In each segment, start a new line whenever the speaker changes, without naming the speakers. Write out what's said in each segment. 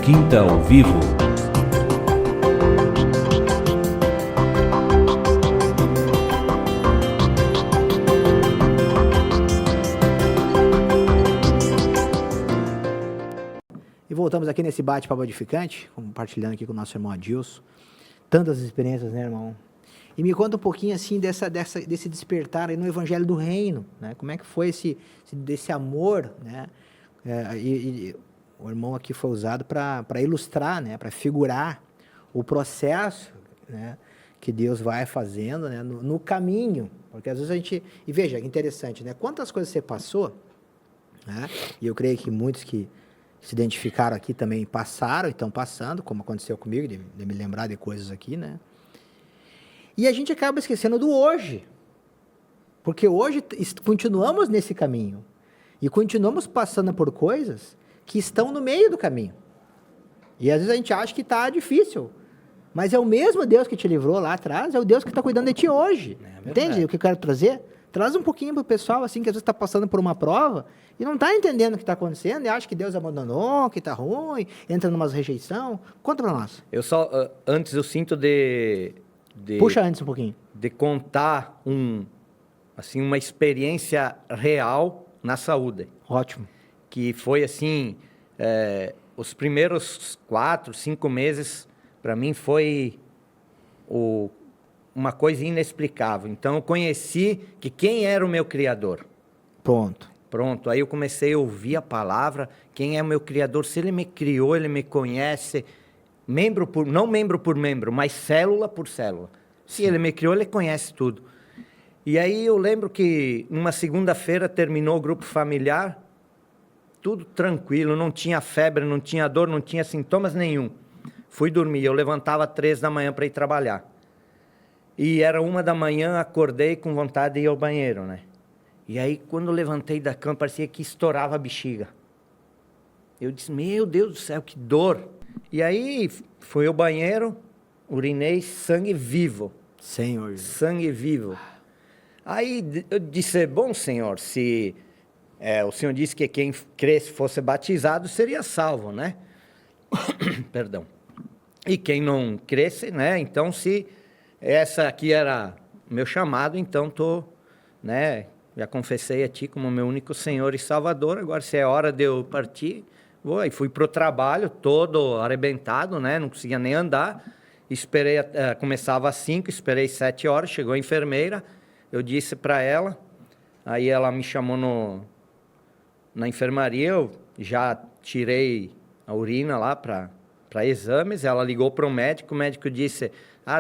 Quinta ao Vivo.
E voltamos aqui nesse bate-papo edificante, compartilhando aqui com o nosso irmão Adilson. Tantas experiências, né, irmão? E me conta um pouquinho, assim, desse despertar aí no Evangelho do Reino, né? Como é que foi desse amor, né? O irmão aqui foi usado para ilustrar, né? Para figurar o processo, né? Que Deus vai fazendo, né? No caminho. Porque às vezes a gente... E veja, que interessante, né? Quantas coisas você passou, né? E eu creio que muitos que se identificaram aqui também passaram e estão passando, como aconteceu comigo, de me lembrar de coisas aqui, né? E a gente acaba esquecendo do hoje. Porque hoje continuamos nesse caminho. E continuamos passando por coisas que estão no meio do caminho. E às vezes a gente acha que está difícil. Mas é o mesmo Deus que te livrou lá atrás, é o Deus que está cuidando de ti hoje. Entende o que eu quero trazer? Traz um pouquinho para o pessoal, assim, que às vezes está passando por uma prova e não está entendendo o que está acontecendo e acha que Deus abandonou, que está ruim, entra numa rejeição. Conta para nós.
Antes eu sinto
Puxa antes um pouquinho.
De contar uma experiência real na saúde.
Ótimo.
Que foi assim, os primeiros 4, 5 meses, para mim foi uma coisa inexplicável. Então eu conheci que quem era o meu Criador. Pronto, aí eu comecei a ouvir a palavra, quem é o meu Criador, se Ele me criou, Ele me conhece, não membro por membro, mas célula por célula. Se Ele me criou, Ele conhece tudo. E aí eu lembro que numa segunda-feira terminou o grupo familiar, tudo tranquilo, não tinha febre, não tinha dor, não tinha sintomas nenhum. Fui dormir, eu levantava 3 da manhã para ir trabalhar. E era 1 da manhã, acordei com vontade de ir ao banheiro, né? E aí quando eu levantei da cama, parecia que estourava a bexiga. Eu disse, meu Deus do céu, que dor! E aí fui ao banheiro, urinei sangue vivo.
Senhor.
Sangue vivo. Aí eu disse, bom Senhor, se o Senhor disse que quem cresce fosse batizado, seria salvo, né? Perdão. E quem não cresce, né? Então se essa aqui era meu chamado, então né? Já confessei a Ti como meu único Senhor e Salvador, agora se é hora de eu partir, vou. Aí fui pro trabalho todo arrebentado, né? Não conseguia nem andar. Esperei, começava às 5, esperei 7 horas, chegou a enfermeira, eu disse para ela, aí ela me chamou na enfermaria, eu já tirei a urina lá para exames, ela ligou para o médico disse,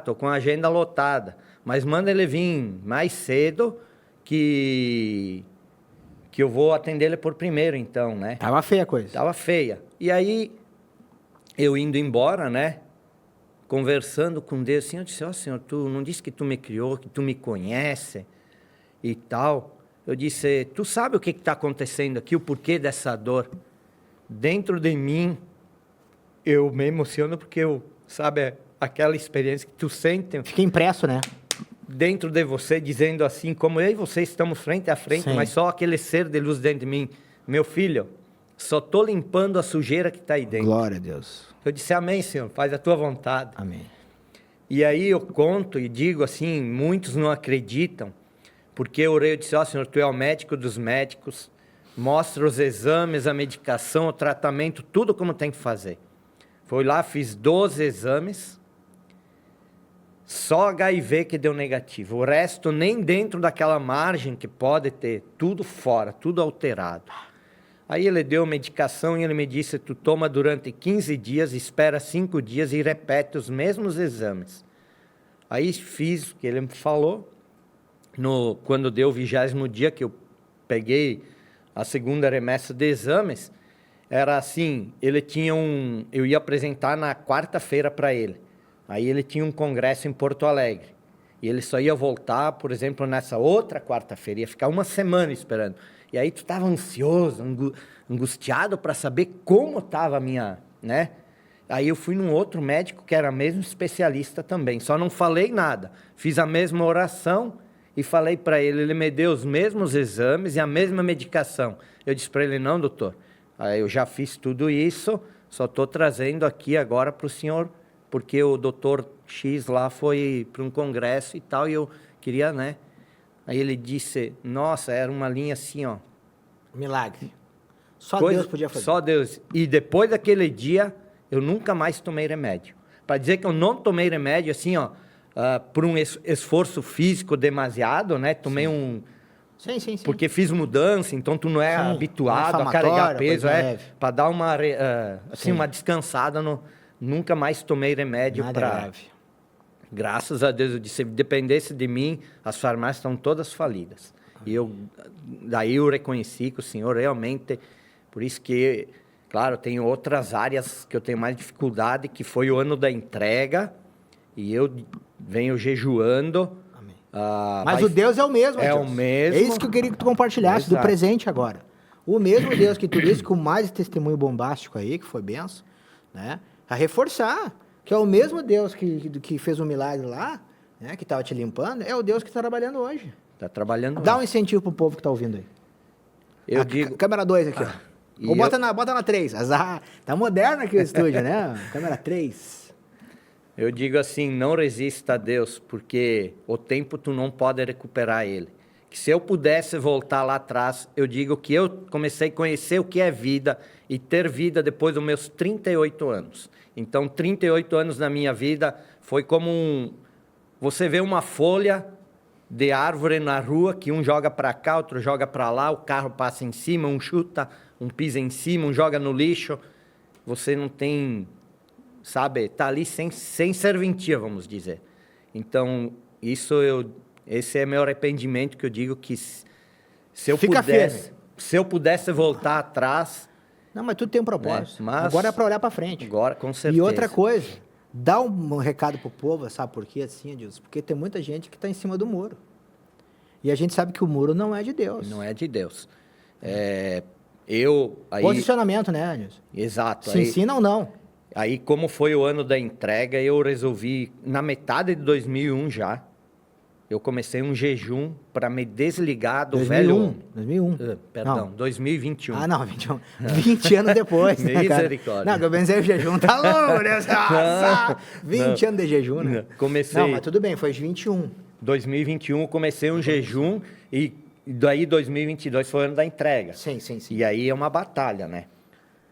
tô com a agenda lotada, mas manda ele vir mais cedo que eu vou atender ele por primeiro, então, né?
Tava feia a coisa.
Tava feia. E aí, eu indo embora, né? Conversando com Deus, assim, eu disse, Senhor, Tu não disse que Tu me criou, que Tu me conhece e tal. Eu disse, Tu sabe o que está acontecendo aqui, o porquê dessa dor? Dentro de mim, eu me emociono porque sabe, aquela experiência que Tu sente.
Fica impresso, né?
Dentro de você, dizendo assim, como eu e você estamos frente a frente, sim, mas só aquele ser de luz dentro de mim. Meu filho, só estou limpando a sujeira que está aí dentro.
Glória a Deus.
Eu disse, amém, Senhor, faz a Tua vontade.
Amém.
E aí eu conto e digo assim, muitos não acreditam, porque eu orei, eu disse, Senhor, Tu é o médico dos médicos, mostra os exames, a medicação, o tratamento, tudo como tem que fazer. Fui lá, fiz 12 exames, só HIV que deu negativo, o resto nem dentro daquela margem que pode ter, tudo fora, tudo alterado. Aí ele deu medicação e ele me disse, tu toma durante 15 dias, espera 5 dias e repete os mesmos exames. Aí fiz o que ele me falou, quando deu o 20º dia que eu peguei a segunda remessa de exames, era assim, eu ia apresentar na quarta-feira para ele. Aí ele tinha um congresso em Porto Alegre. E ele só ia voltar, por exemplo, nessa outra quarta-feira. Ia ficar 1 semana esperando. E aí tu estava ansioso, angustiado para saber como estava a minha, né? Aí eu fui num outro médico que era mesmo especialista também. Só não falei nada. Fiz a mesma oração e falei para ele. Ele me deu os mesmos exames e a mesma medicação. Eu disse para ele, não, doutor. Aí eu já fiz tudo isso. Só estou trazendo aqui agora para o senhor, porque o doutor X lá foi para um congresso e tal, e eu queria, né? Aí ele disse, nossa, era uma linha assim, ó.
Milagre. Só
Coisa-
Deus podia fazer.
Só Deus. E depois daquele dia, eu nunca mais tomei remédio. Para dizer que eu não tomei remédio, assim, ó, por um esforço físico demasiado, né? Tomei
Sim.
porque fiz mudança, então tu não é
Sim,
habituado a
inflamatória,
carregar peso,
coisa leve.
para dar uma, assim,
Sim.
uma descansada. Nunca mais tomei remédio
Nada
para...
grave.
Graças a Deus, eu disse, se dependesse de mim, as farmácias estão todas falidas. E daí eu reconheci que o senhor realmente... Por isso que, claro, tem outras áreas que eu tenho mais dificuldade, que foi o ano da entrega, e eu venho jejuando.
Amém.
Mas
Mas o Deus é o mesmo,
É
Deus.
o mesmo.
É isso que eu queria que tu compartilhasse do
Exato.
presente agora. O mesmo Deus que tu disse, com mais testemunho bombástico aí, que foi benção, né? A reforçar que é o mesmo Deus que fez um milagre lá, né? Que estava te limpando, é o Deus que está trabalhando hoje.
Está trabalhando.
Dá um incentivo pro povo que está ouvindo aí.
Eu digo...
Câmera 2 aqui, ó.
e
Ou bota na 3. Azar. Tá moderno aqui o estúdio, né? Câmera 3.
Eu digo assim, não resista a Deus, porque o tempo tu não pode recuperar ele. Que se eu pudesse voltar lá atrás, eu digo que eu comecei a conhecer o que é vida e ter vida depois dos meus 38 anos. Então, 38 anos na minha vida foi como você vê uma folha de árvore na rua, que um joga para cá, outro joga para lá, o carro passa em cima, um chuta, um pisa em cima, um joga no lixo. Você não tem... sabe, tá ali sem serventia, vamos dizer. Então, esse é meu arrependimento, que eu digo que se eu pudesse voltar atrás,
Não, mas tudo tem um propósito.
Mas-
Agora é para olhar para frente.
agora com certeza.
E outra coisa, dá um recado pro povo, sabe por quê assim, Adilson? Porque tem muita gente que está em cima do muro. E a gente sabe que o muro não é de Deus.
Não é de Deus. Aí,
Posicionamento, né, Adilson?
exato.
Se ensina ou não.
Aí, como foi o ano da entrega, eu resolvi, na metade de 2001 já, eu comecei um jejum para me desligar do
2001.
velho homem.
2001.
Perdão,
Não.
2021.
Ah, não, 21. 20 anos depois, né, cara?
Misericórdia.
Não, que eu pensei o jejum tá louco, né? Nossa, 20
não.
anos de jejum, né?
Comecei...
Não, mas tudo bem, foi 21.
2021 eu comecei um jejum e daí 2022 foi o ano da entrega.
Sim.
E aí é uma batalha, né?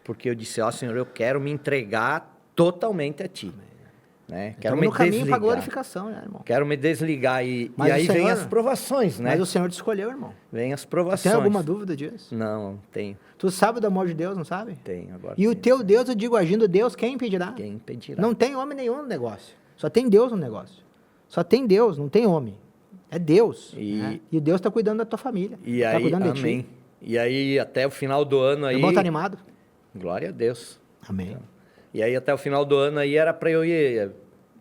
Porque eu disse, ó, Senhor, eu quero me entregar totalmente a Ti. Né? Quero
Estamos
me
no caminho para
desligar.
glorificação, né, irmão?
Quero me desligar e
Mas
aí
o Senhor-
vem as provações, né?
Mas o Senhor te escolheu, irmão.
Vem as provações.
Tem alguma dúvida disso?
Não, tenho.
Tu sabe do amor de Deus, não sabe?
Tenho agora.
E o
tenho.
teu Deus, eu digo, agindo Deus, quem impedirá?
Quem impedirá?
Não tem homem nenhum no negócio. Só tem Deus no negócio. Só tem Deus, não tem homem. É Deus. Né? E Deus está cuidando da tua família.
E
Tá
aí,
cuidando de
amém.
ti.
E aí, até o final do ano aí...
Irmão, tá animado?
Glória a Deus.
Amém.
E aí, até o final do ano aí, era para eu ir...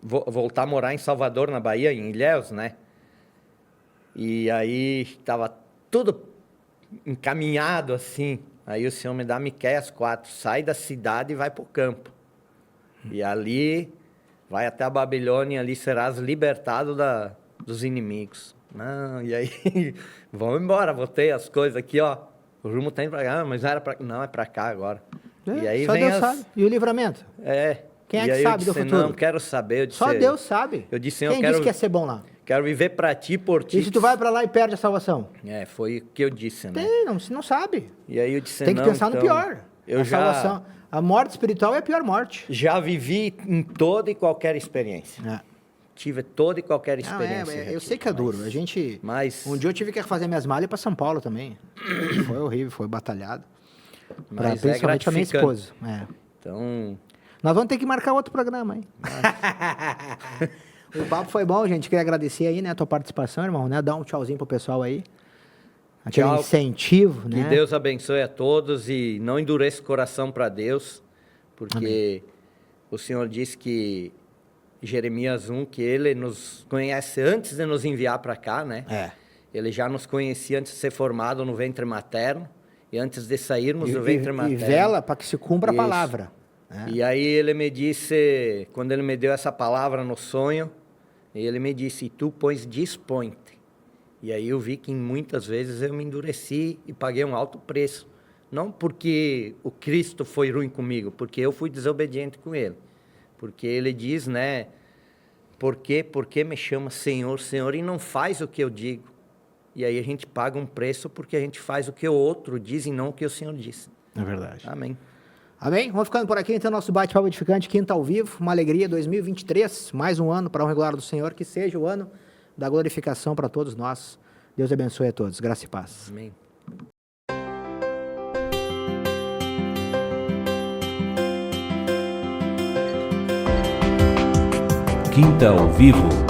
voltar a morar em Salvador, na Bahia, em Ilhéus, né? E aí, estava tudo encaminhado, assim. Aí o Senhor me dá Miqueias 4, sai da cidade e vai para o campo. E ali, vai até a Babilônia, ali serás libertado dos inimigos. Não, e aí, vamos embora, botei as coisas aqui, ó. O rumo tá indo para cá, mas não era para... Não, é para cá agora. E aí
só
vem
Deus
as...
sabe. E o livramento?
E
Quem é que
aí
sabe
eu
do
disse,
futuro?
Não, quero saber. Eu disse,
Só Deus sabe.
Eu disse,
Quem
eu quero...
disse que ia ser bom lá?
Quero viver para ti, por ti.
E se tu vai para lá e perde a salvação?
Foi o que eu disse, né?
Tem, não sabe.
E aí eu disse,
Tem que
não,
pensar no
então,
pior.
Eu
A salvação. A morte espiritual é a pior morte.
já vivi em toda e qualquer experiência.
É.
Tive toda e qualquer
Não,
experiência.
eu
Retiro,
sei que é duro. A gente.
Mas...
Um dia eu tive que fazer minhas malas para São Paulo também. Foi horrível, foi batalhado. Pra,
Mas
principalmente a minha
gratificante.
esposa. É.
Então,
Nós vamos ter que marcar outro programa aí. O papo foi bom, gente. Queria agradecer aí, né, a tua participação, irmão, né? Dar um tchauzinho pro pessoal aí. Aquele
Tchau.
incentivo,
que
né?
Deus abençoe a todos e não endureça o coração para Deus, porque o Senhor disse que Jeremias 1, que Ele nos conhece antes de nos enviar para cá, né?
É.
Ele já nos conhecia antes de ser formado no ventre materno e antes de sairmos do ventre
E
materno.
vela para que se cumpra a
Isso.
palavra. Né?
E aí ele me disse, quando ele me deu essa palavra no sonho, ele me disse, tu, pois, dispõe-te. E aí eu vi que muitas vezes eu me endureci e paguei um alto preço Não porque o Cristo foi ruim comigo, porque eu fui desobediente com ele. Porque ele diz, né? Por que me chama Senhor, Senhor e não faz o que eu digo? E aí a gente paga um preço porque a gente faz o que o outro diz e não o que o Senhor disse.
É verdade.
Amém.
Amém? Vamos ficando por aqui, então, nosso bate-papo edificante, quinta ao vivo, uma alegria, 2023, mais um ano para a honra e glória do Senhor, que seja o ano da glorificação para todos nós. Deus abençoe a todos, graça e paz.
Amém.
Quinta ao vivo.